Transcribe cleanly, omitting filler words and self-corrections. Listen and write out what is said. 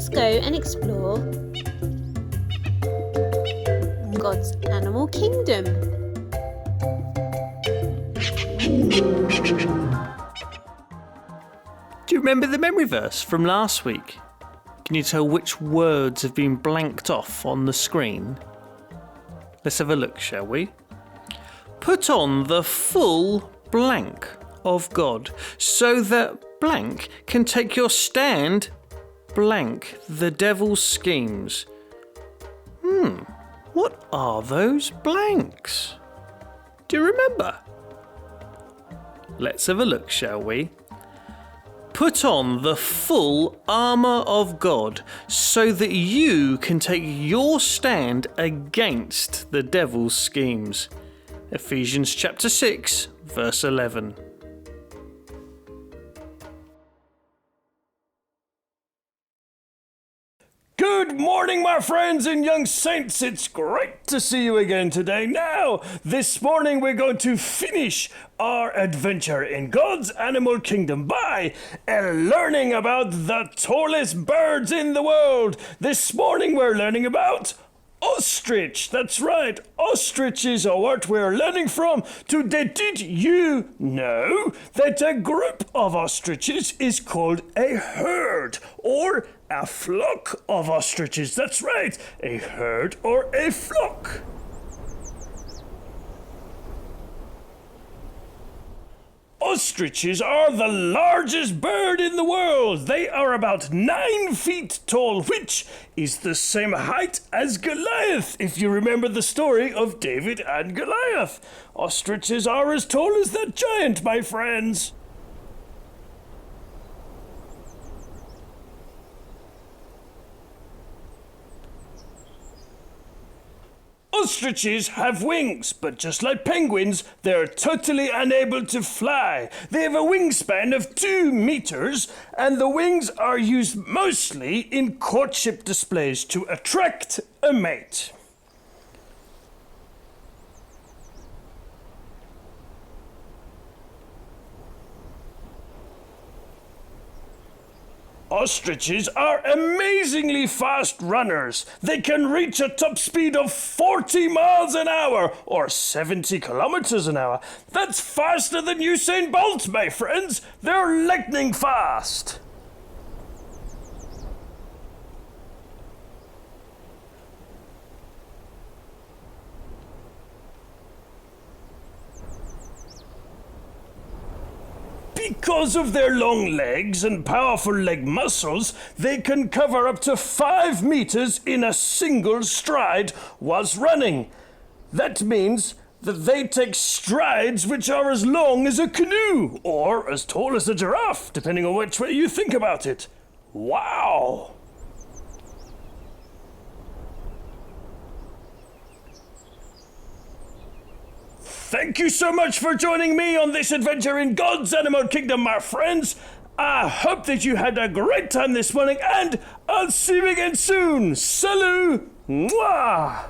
let's go and explore God's animal kingdom. Do you remember the memory verse from last week? Can you tell which words have been blanked off on the screen? Let's have a look, shall we? Put on the full blank of God so that blank can take your stand blank the devil's schemes. What are those blanks? Do you remember? Let's have a look, shall we? Put on the full armour of God so that you can take your stand against the devil's schemes. Ephesians chapter 6, verse 11. Good morning, my friends and young saints. It's great to see you again today. Now, this morning we're going to finish our adventure in God's animal kingdom by learning about the tallest birds in the world. This morning we're learning about Ostrich. That's right, ostriches are what we're learning from today. Did you know that a group of ostriches is called a herd or a flock of ostriches? That's right, a herd or a flock. Ostriches are the largest bird in the world. They are about 9 feet tall, which is the same height as Goliath, if you remember the story of David and Goliath. Ostriches are as tall as that giant, my friends. Ostriches have wings, but just like penguins, they're totally unable to fly. They have a wingspan of 2 meters, and the wings are used mostly in courtship displays to attract a mate. Ostriches are amazingly fast runners. They can reach a top speed of 40 miles an hour or 70 kilometers an hour. That's faster than Usain Bolt, my friends. They're lightning fast. Because of their long legs and powerful leg muscles, they can cover up to 5 meters in a single stride whilst running. That means that they take strides which are as long as a canoe or as tall as a giraffe, depending on which way you think about it. Wow! Thank you so much for joining me on this adventure in God's animal kingdom, my friends. I hope that you had a great time this morning, and I'll see you again soon. Salut! Mwah!